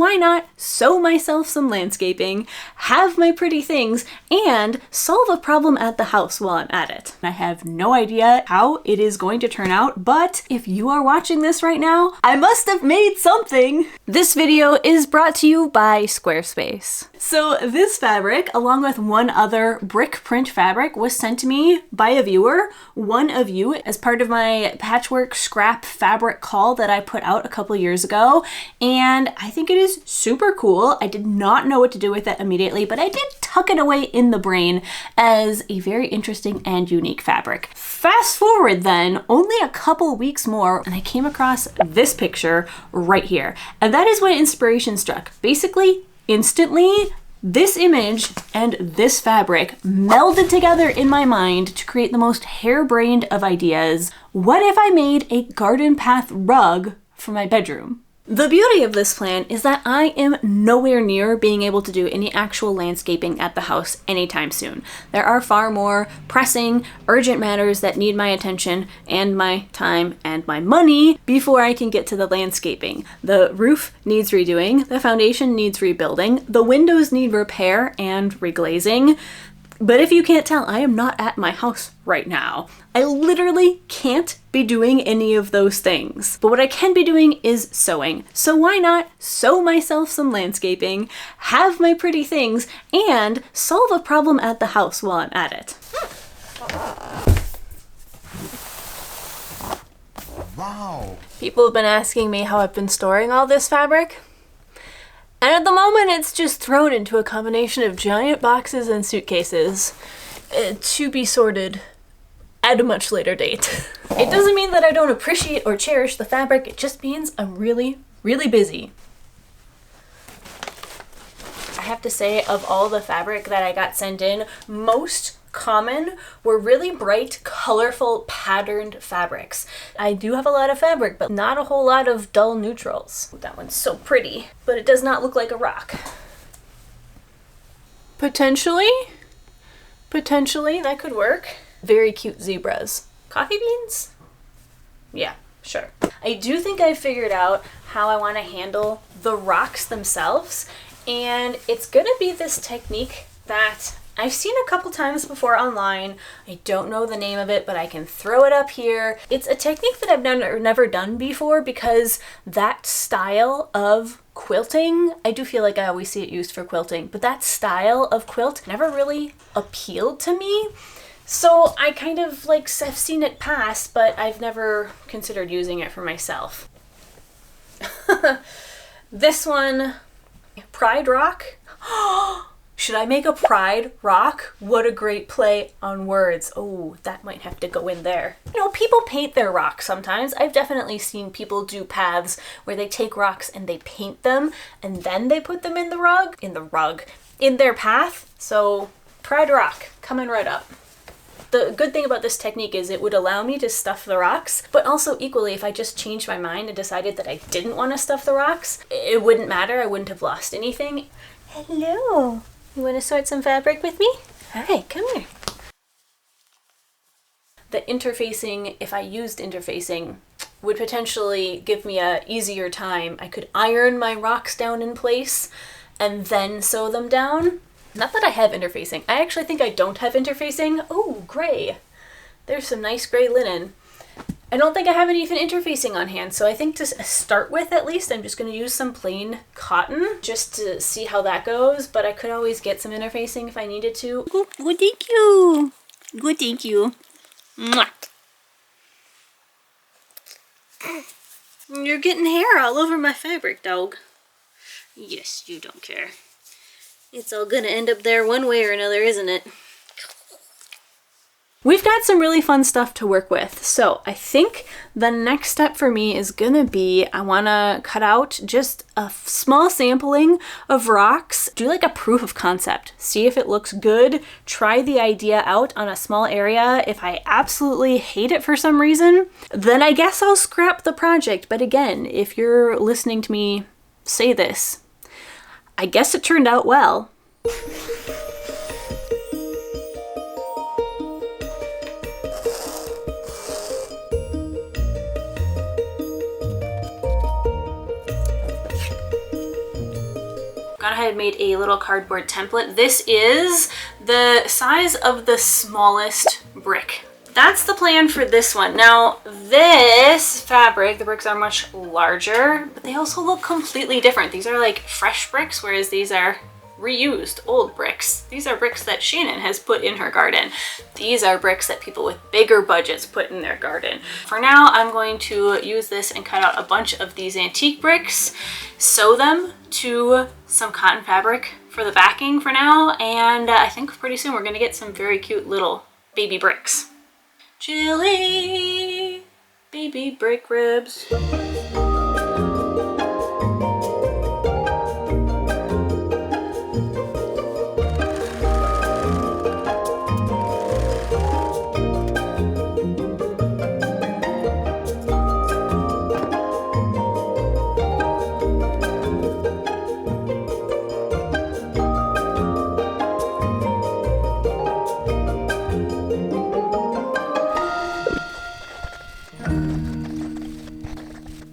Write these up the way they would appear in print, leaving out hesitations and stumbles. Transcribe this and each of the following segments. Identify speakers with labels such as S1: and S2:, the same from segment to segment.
S1: Why not sew myself some landscaping, have my pretty things, and solve a problem at the house while I'm at it? I have no idea how it is going to turn out, but if you are watching this right now, I must have made something! This video is brought to you by Squarespace. So this fabric, along with one other brick print fabric, was sent to me by a viewer, one of you, as part of my patchwork scrap fabric call that I put out a couple years ago, and I think it is super cool. I did not know what to do with it immediately, but I did tuck it away in the brain as a very interesting and unique fabric. Fast forward then, only a couple weeks more, and I came across this picture right here. And that is when inspiration struck. Basically, instantly, this image and this fabric melded together in my mind to create the most harebrained of ideas. What if I made a garden path rug for my bedroom? The beauty of this plan is that I am nowhere near being able to do any actual landscaping at the house anytime soon. There are far more pressing, urgent matters that need my attention and my time and my money before I can get to the landscaping. The roof needs redoing, the foundation needs rebuilding, the windows need repair and reglazing. But if you can't tell, I am not at my house right now. I literally can't be doing any of those things. But what I can be doing is sewing. So why not sew myself some landscaping, have my pretty things, and solve a problem at the house while I'm at it. Wow. People have been asking me how I've been storing all this fabric. And at the moment, it's just thrown into a combination of giant boxes and suitcases to be sorted at a much later date. It doesn't mean that I don't appreciate or cherish the fabric, it just means I'm really, really busy. I have to say, of all the fabric that I got sent in, most common were really bright, colorful, patterned fabrics. I do have a lot of fabric, but not a whole lot of dull neutrals. That one's so pretty, but it does not look like a rock. Potentially, that could work. Very cute zebras. Coffee beans? Yeah, sure. I do think I figured out how I want to handle the rocks themselves, and it's gonna be this technique that I've seen a couple times before online. I don't know the name of it, but I can throw it up here. It's a technique that I've never done before because that style of quilting, I do feel like I always see it used for quilting, but that style of quilt never really appealed to me. So I kind of like have seen it pass, but I've never considered using it for myself. This one, Pride Rock. Should I make a pride rock? What a great play on words. Oh, that might have to go in there. You know, people paint their rocks sometimes. I've definitely seen people do paths where they take rocks and they paint them and then they put them in their path. So pride rock, coming right up. The good thing about this technique is it would allow me to stuff the rocks, but also equally, if I just changed my mind and decided that I didn't want to stuff the rocks, it wouldn't matter. I wouldn't have lost anything. Hello. You want to sort some fabric with me? All right, come here. The interfacing, if I used interfacing, would potentially give me a easier time. I could iron my rocks down in place and then sew them down. Not that I have interfacing. I actually think I don't have interfacing. Oh, gray. There's some nice gray linen. I don't think I have any interfacing on hand, so I think to start with, at least, I'm just going to use some plain cotton just to see how that goes, but I could always get some interfacing if I needed to. Good, thank you. Good, thank you. Mwah. You're getting hair all over my fabric, dog. Yes, you don't care. It's all gonna end up there one way or another, isn't it? We've got some really fun stuff to work with, so I think the next step for me is gonna be I wanna cut out just a small sampling of rocks, do like a proof of concept, see if it looks good, try the idea out on a small area. If I absolutely hate it for some reason, then I guess I'll scrap the project. But again, if you're listening to me say this, I guess it turned out well. Gone ahead and made a little cardboard template. This is the size of the smallest brick. That's the plan for this one. Now, this fabric, the bricks are much larger, but they also look completely different. These are like fresh bricks, whereas these are reused old bricks. These are bricks that Shannon has put in her garden. These are bricks that people with bigger budgets put in their garden. For now, I'm going to use this and cut out a bunch of these antique bricks, sew them to some cotton fabric for the backing for now, and I think pretty soon we're gonna get some very cute little baby bricks. Chili baby brick ribs.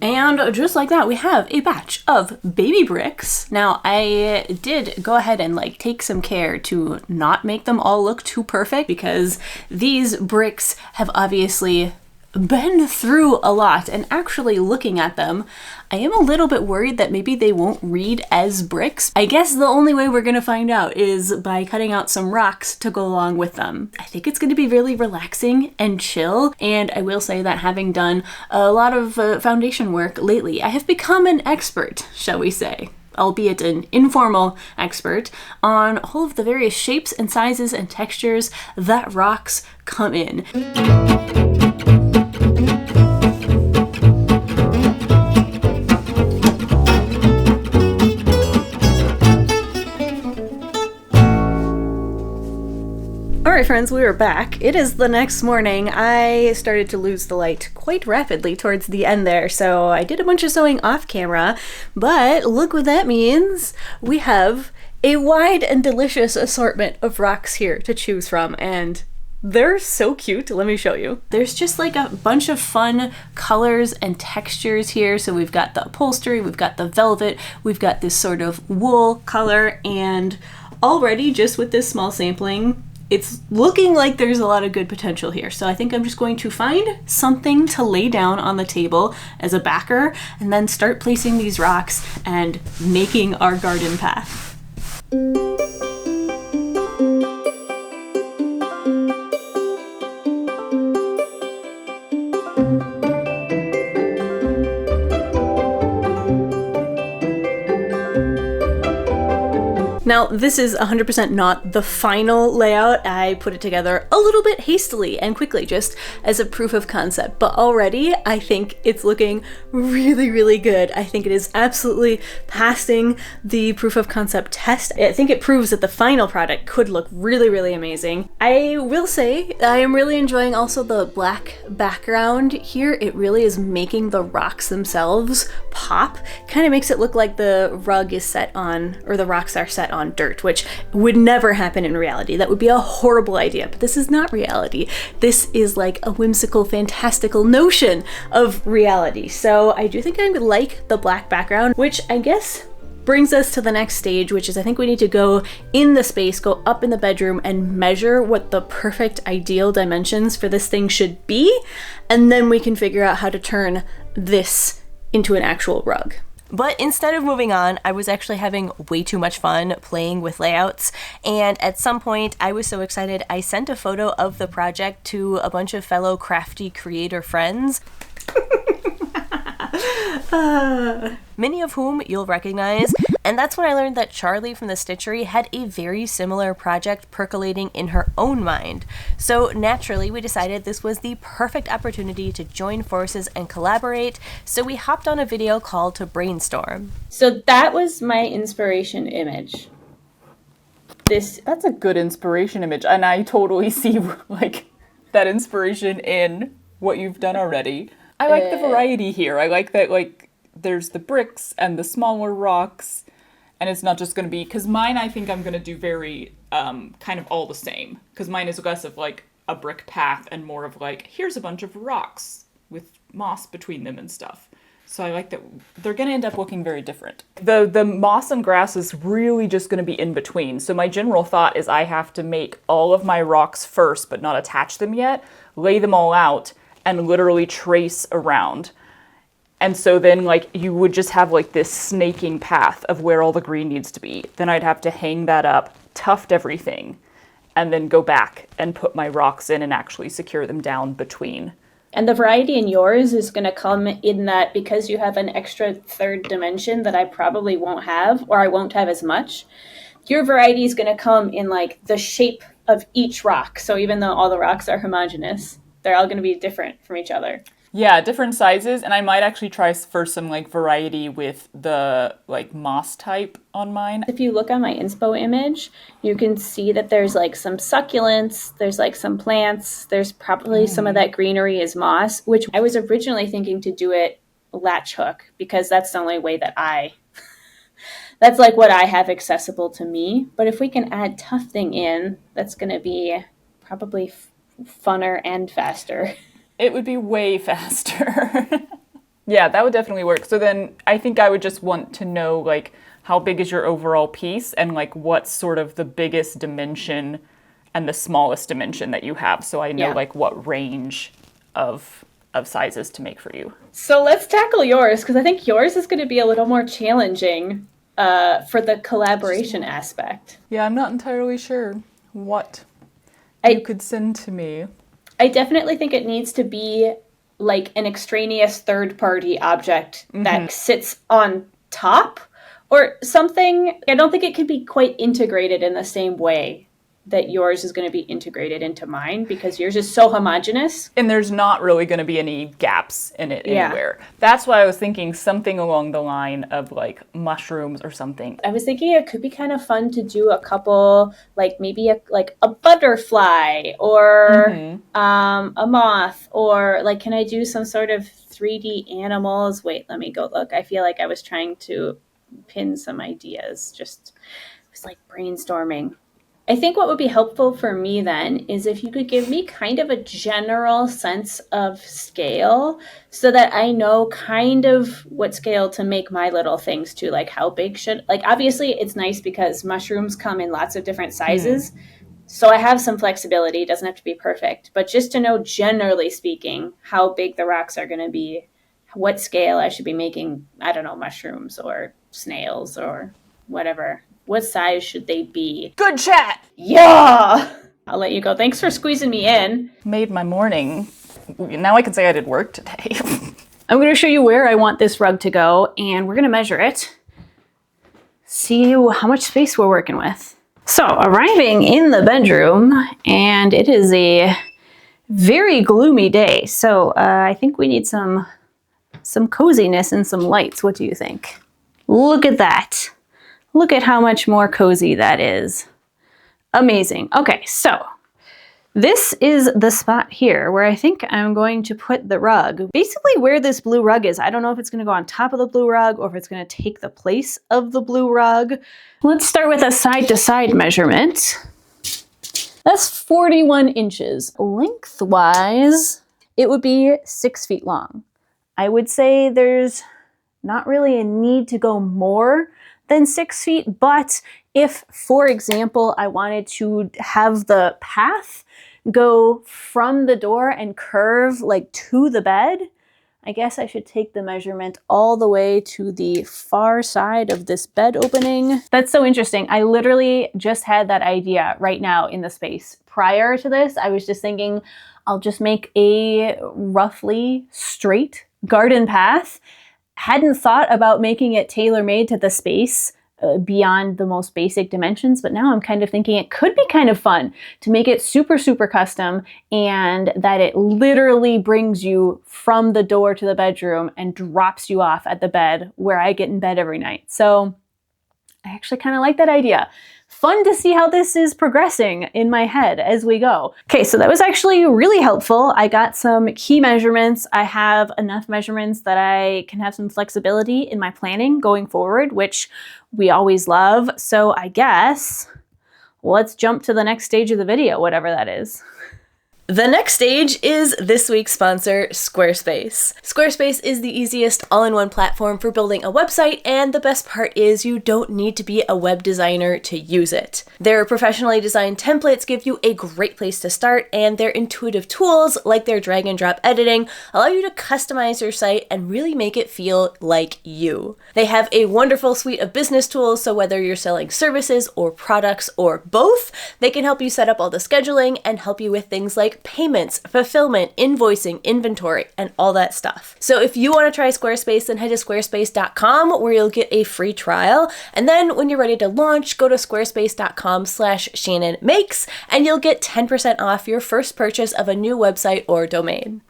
S1: And just like that, we have a batch of baby bricks. Now, I did go ahead and like take some care to not make them all look too perfect, because these bricks have obviously been through a lot, and actually looking at them, I am a little bit worried that maybe they won't read as bricks. I guess the only way we're gonna find out is by cutting out some rocks to go along with them. I think it's gonna be really relaxing and chill, and I will say that having done a lot of foundation work lately, I have become an expert, shall we say, albeit an informal expert, on all of the various shapes and sizes and textures that rocks come in. Alright friends, we are back. It is the next morning. I started to lose the light quite rapidly towards the end there, so I did a bunch of sewing off camera, but look what that means. We have a wide and delicious assortment of rocks here to choose from, and they're so cute. Let me show you. There's just like a bunch of fun colors and textures here. So we've got the upholstery, we've got the velvet, we've got this sort of wool color, and already just with this small sampling, it's looking like there's a lot of good potential here. So I think I'm just going to find something to lay down on the table as a backer and then start placing these rocks and making our garden path. Now, this is 100% not the final layout. I put it together a little bit hastily and quickly, just as a proof of concept, but already I think it's looking really, really good. I think it is absolutely passing the proof of concept test. I think it proves that the final product could look really, really amazing. I will say I am really enjoying also the black background here. It really is making the rocks themselves pop. Kind of makes it look like the rug is set on, or the rocks are set on dirt, which would never happen in reality. That would be a horrible idea, but this is not reality. This is like a whimsical, fantastical notion of reality. So I do think I would like the black background, which I guess brings us to the next stage, which is I think we need to go in the space, go up in the bedroom and measure what the perfect ideal dimensions for this thing should be, and then we can figure out how to turn this into an actual rug. But instead of moving on, I was actually having way too much fun playing with layouts, and at some point I was so excited I sent a photo of the project to a bunch of fellow crafty creator friends. Many of whom you'll recognize, and that's when I learned that Charlie from the Stitchery had a very similar project percolating in her own mind. So naturally we decided this was the perfect opportunity to join forces and collaborate, so we hopped on a video call to brainstorm. So that was my inspiration image. That's a good inspiration image, and I totally see like that inspiration in what you've done already. I like the variety here. I like that, like, there's the bricks and the smaller rocks, and it's not just going to be, because mine I think I'm going to do very kind of all the same, because mine is less of like a brick path and more of like, here's a bunch of rocks with moss between them and stuff.
S2: So I like that they're going to end up looking very different. The moss and grass is really just going to be in between. So my general thought is I have to make all of my rocks first, but not attach them yet, lay them all out, and literally trace around. And so then like you would just have like this snaking path of where all the green needs to be. Then I'd have to hang that up, tuft everything, and then go back and put my rocks in and actually secure them down between.
S1: And the variety in yours is going to come in that because you have an extra third dimension that I probably won't have, or I won't have as much, your variety is going to come in like the shape of each rock. So even though all the rocks are homogeneous, they're all going to be different from each other.
S2: Yeah, different sizes, and I might actually try for some like variety with the like moss type on mine.
S1: If you look on my inspo image, you can see that there's like some succulents, there's like some plants, there's probably some of that greenery is moss, which I was originally thinking to do it latch hook because that's the only way that that's like what I have accessible to me. But if we can add tufting in, that's going to be probably funner and faster.
S2: It would be way faster. Yeah, that would definitely work. So then I think I would just want to know like how big is your overall piece and like what's sort of the biggest dimension and the smallest dimension that you have. So I know like what range of sizes to make for you.
S1: So let's tackle yours because I think yours is going to be a little more challenging for the collaboration aspect.
S2: Yeah, I'm not entirely sure what you could send to me.
S1: I definitely think it needs to be like an extraneous third-party object that sits on top or something. I don't think it can be quite integrated in the same way that yours is going to be integrated into mine because yours is so homogeneous.
S2: And there's not really going to be any gaps in it anywhere. That's why I was thinking something along the line of like mushrooms or something.
S1: I was thinking it could be kind of fun to do a couple, like maybe a butterfly or a moth, or like, can I do some sort of 3D animals? Wait, let me go look. I feel like I was trying to pin some ideas. Just, it was like brainstorming. I think what would be helpful for me then is if you could give me kind of a general sense of scale so that I know kind of what scale to make my little things to, like how big should, like obviously it's nice because mushrooms come in lots of different sizes. So I have some flexibility. It doesn't have to be perfect, but just to know generally speaking how big the rocks are going to be, what scale I should be making, I don't know, mushrooms or snails or whatever. What size should they be?
S2: Good chat!
S1: Yeah! I'll let you go. Thanks for squeezing me in.
S2: Made my morning. Now I can say I did work today.
S1: I'm going to show you where I want this rug to go, and we're going to measure it. See how much space we're working with. So, arriving in the bedroom, and it is a very gloomy day. So, I think we need some coziness and some lights. What do you think? Look at that. Look at how much more cozy that is. Amazing. Okay, so this is the spot here where I think I'm going to put the rug. Basically where this blue rug is. I don't know if it's going to go on top of the blue rug or if it's going to take the place of the blue rug. Let's start with a side-to-side measurement. That's 41 inches. Lengthwise, it would be 6 feet long. I would say there's not really a need to go more than 6 feet, but if, for example, I wanted to have the path go from the door and curve like to the bed, I guess I should take the measurement all the way to the far side of this bed opening. That's so interesting. I literally just had that idea right now in the space. Prior to this, I was just thinking I'll just make a roughly straight garden path. Hadn't thought about making it tailor-made to the space beyond the most basic dimensions, but now I'm kind of thinking it could be kind of fun to make it super, super custom and that it literally brings you from the door to the bedroom and drops you off at the bed where I get in bed every night. So I actually kind of like that idea. Fun to see how this is progressing in my head as we go. Okay, so that was actually really helpful. I got some key measurements. I have enough measurements that I can have some flexibility in my planning going forward, which we always love. So I guess let's jump to the next stage of the video, whatever that is. The next stage is this week's sponsor, Squarespace. Squarespace is the easiest all-in-one platform for building a website, and the best part is you don't need to be a web designer to use it. Their professionally designed templates give you a great place to start, and their intuitive tools, like their drag and drop editing, allow you to customize your site and really make it feel like you. They have a wonderful suite of business tools, so whether you're selling services or products or both, they can help you set up all the scheduling and help you with things like payments, fulfillment, invoicing, inventory, and all that stuff. So if you want to try Squarespace, then head to squarespace.com where you'll get a free trial. And then when you're ready to launch, go to squarespace.com/ShannonMakes and you'll get 10% off your first purchase of a new website or domain.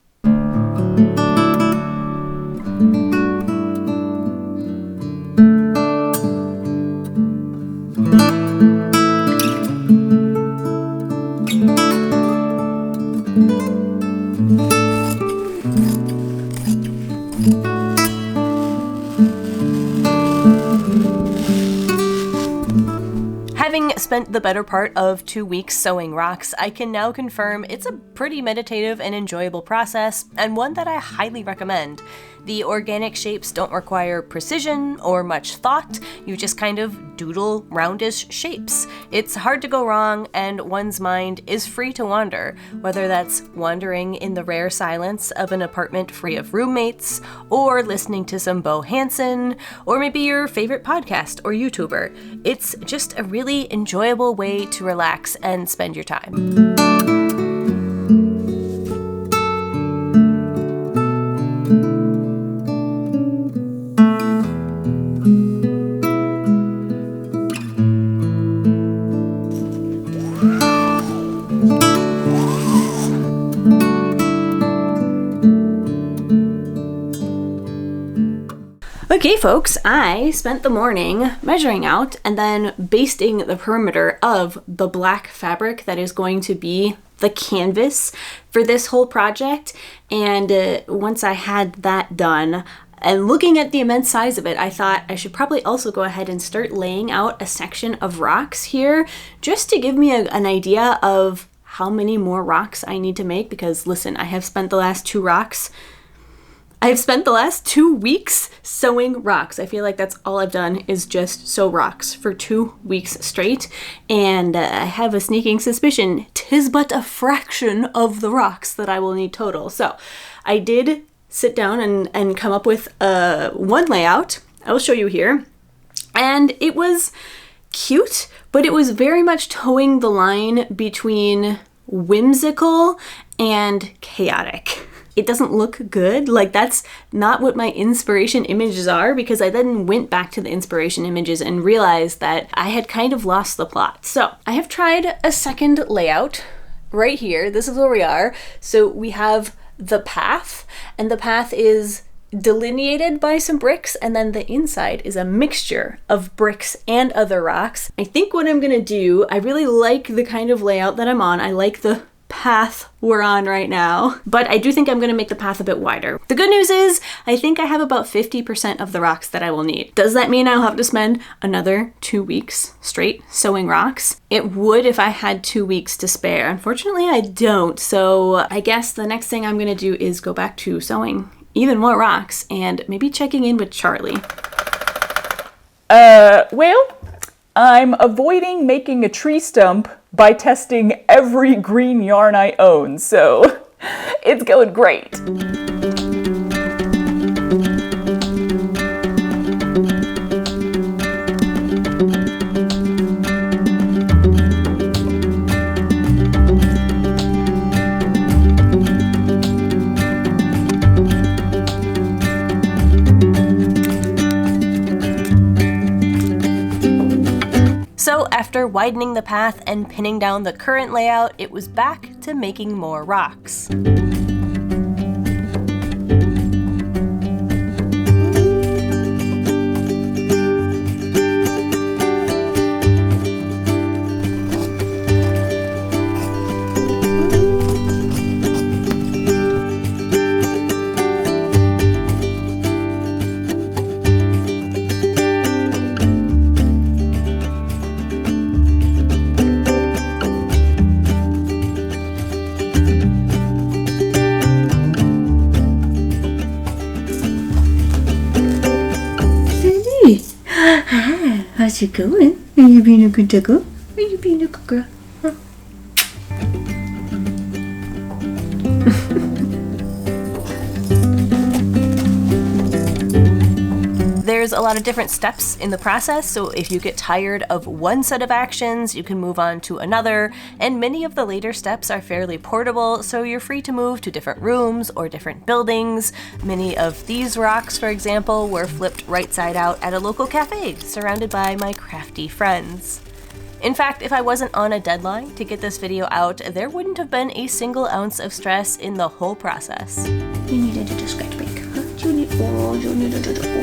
S1: Having spent the better part of 2 weeks sewing rocks, I can now confirm it's a pretty meditative and enjoyable process, and one that I highly recommend. The organic shapes don't require precision or much thought, you just kind of doodle roundish shapes. It's hard to go wrong, and one's mind is free to wander, whether that's wandering in the rare silence of an apartment free of roommates, or listening to some Bo Hansen, or maybe your favorite podcast or YouTuber. It's just a really enjoyable way to relax and spend your time. Okay folks, I spent the morning measuring out and then basting the perimeter of the black fabric that is going to be the canvas for this whole project. And once I had that done, and looking at the immense size of it, I thought I should probably also go ahead and start laying out a section of rocks here, just to give me an idea of how many more rocks I need to make. Because listen, I have spent the last 2 weeks sewing rocks. I feel like that's all I've done is just sew rocks for 2 weeks straight. And I have a sneaking suspicion 'tis but a fraction of the rocks that I will need total. So I did sit down and come up with one layout. I will show you here. And it was cute, but it was very much towing the line between whimsical and chaotic. It doesn't look good. Like, that's not what my inspiration images are, because I then went back to the inspiration images and realized that I had kind of lost the plot. So I have tried a second layout right here. This is where we are. So we have the path, and the path is delineated by some bricks, and then the inside is a mixture of bricks and other rocks. I think what I'm gonna do, I really like the kind of layout that I'm on. I like the path we're on right now, but I do think I'm going to make the path a bit wider. The good news is I think I have about 50% of the rocks that I will need. Does that mean I'll have to spend another 2 weeks straight sewing rocks? It would if I had 2 weeks to spare. Unfortunately, I don't. So I guess the next thing I'm going to do is go back to sewing even more rocks and maybe checking in with Charlie.
S2: Well, I'm avoiding making a tree stump by testing every green yarn I own, so it's going great.
S1: So after widening the path and pinning down the current layout, it was back to making more rocks.
S3: How's it going? Are you being a good girl? Are you being a good girl? Huh?
S1: There's a lot of different steps in the process, so if you get tired of one set of actions, you can move on to another, and many of the later steps are fairly portable, so you're free to move to different rooms or different buildings. Many of these rocks, for example, were flipped right side out at a local cafe, surrounded by my crafty friends. In fact, if I wasn't on a deadline to get this video out, there wouldn't have been a single ounce of stress in the whole process.
S3: You need a little scratch break, huh? You need a little.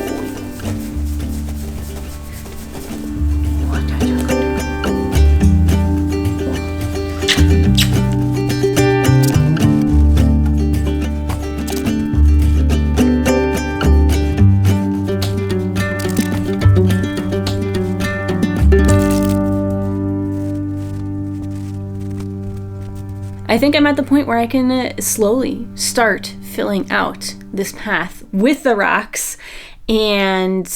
S1: I think I'm at the point where I can slowly start filling out this path with the rocks and,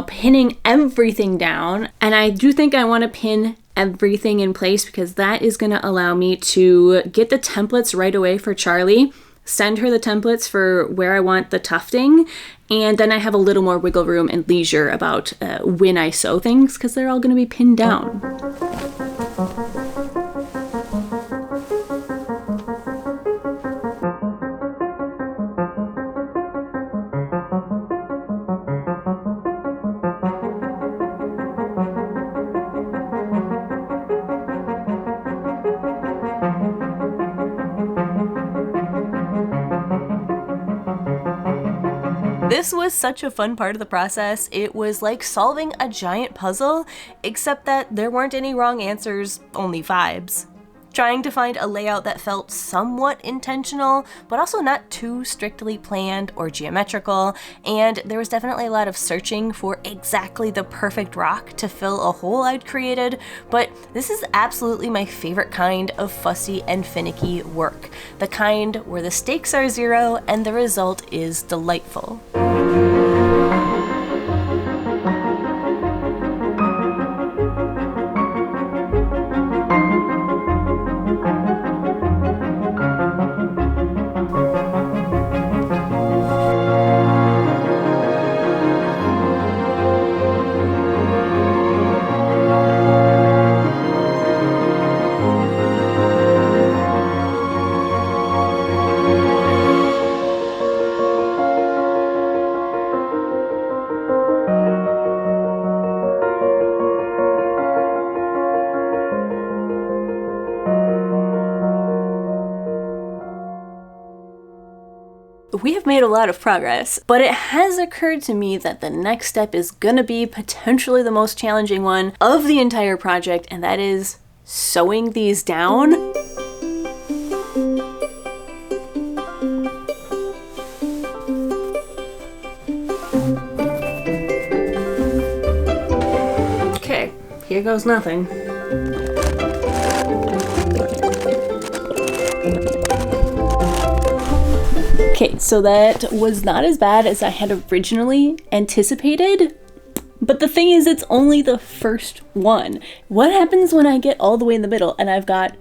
S1: pinning everything down. And I do think I want to pin everything in place because that is going to allow me to get the templates right away for Charlie, send her the templates for where I want the tufting, and then I have a little more wiggle room and leisure about when I sew things because they're all going to be pinned down. This was such a fun part of the process. It was like solving a giant puzzle, except that there weren't any wrong answers, only vibes. Trying to find a layout that felt somewhat intentional, but also not too strictly planned or geometrical, and there was definitely a lot of searching for exactly the perfect rock to fill a hole I'd created, but this is absolutely my favorite kind of fussy and finicky work. The kind where the stakes are zero and the result is delightful. We have made a lot of progress, but it has occurred to me that the next step is gonna be potentially the most challenging one of the entire project, and that is sewing these down. Okay, here goes nothing. Okay, so that was not as bad as I had originally anticipated, but the thing is, it's only the first one. What happens when I get all the way in the middle and I've got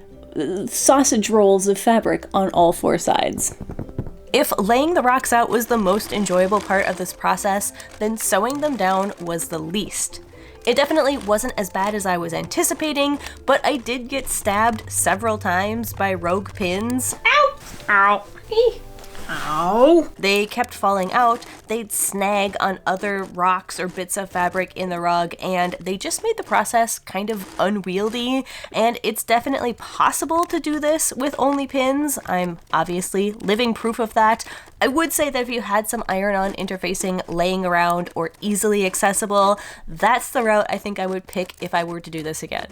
S1: sausage rolls of fabric on all four sides? If laying the rocks out was the most enjoyable part of this process, then sewing them down was the least. It definitely wasn't as bad as I was anticipating, but I did get stabbed several times by rogue pins. Ow! Ow! Ow! They kept falling out, they'd snag on other rocks or bits of fabric in the rug, and they just made the process kind of unwieldy, and it's definitely possible to do this with only pins. I'm obviously living proof of that. I would say that if you had some iron-on interfacing laying around or easily accessible, that's the route I think I would pick if I were to do this again.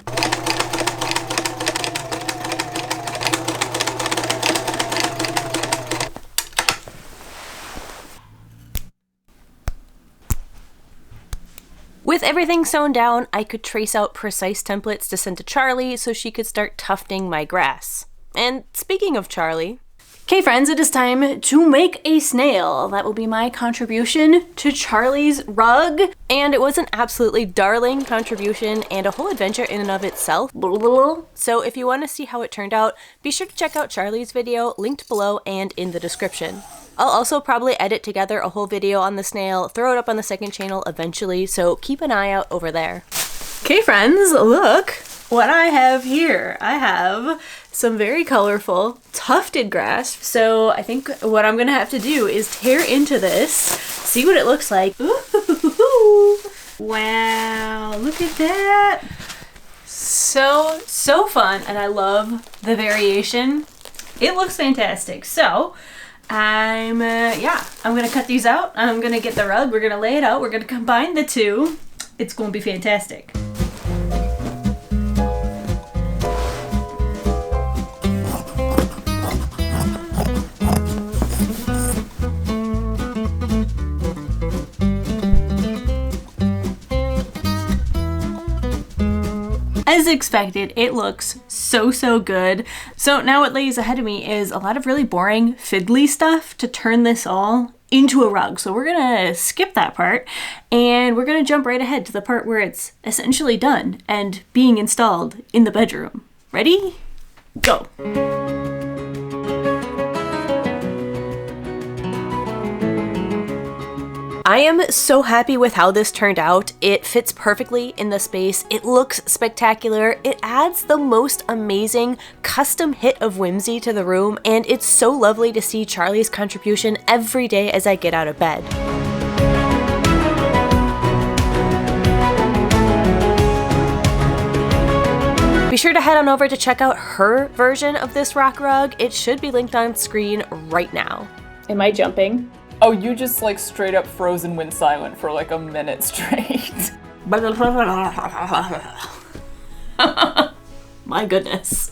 S1: With everything sewn down, I could trace out precise templates to send to Charlie so she could start tufting my grass. And speaking of Charlie, Okay friends, it is time to make a snail. That will be my contribution to Charlie's rug. And it was an absolutely darling contribution and a whole adventure in and of itself. So if you want to see how it turned out, be sure to check out Charlie's video, linked below and in the description. I'll also probably edit together a whole video on the snail, throw it up on the second channel eventually, so keep an eye out over there. Okay friends, look what I have here. I have some very colorful tufted grass. So I think what I'm gonna have to do is tear into this, see what it looks like. Ooh, wow, look at that. So fun, and I love the variation. It looks fantastic. So I'm gonna cut these out. I'm gonna get the rug, we're gonna lay it out, we're gonna combine the two. It's gonna be fantastic. As expected, it looks so good. So now what lays ahead of me is a lot of really boring fiddly stuff to turn this all into a rug. So we're gonna skip that part and we're gonna jump right ahead to the part where it's essentially done and being installed in the bedroom. Ready? Go. I am so happy with how this turned out. It fits perfectly in the space. It looks spectacular. It adds the most amazing custom hit of whimsy to the room, and it's so lovely to see Charlie's contribution every day as I get out of bed. Be sure to head on over to check out her version of this rock rug. It should be linked on screen right now.
S3: Am I jumping?
S2: Oh, you just like straight up froze and went silent for like a minute straight.
S1: My goodness.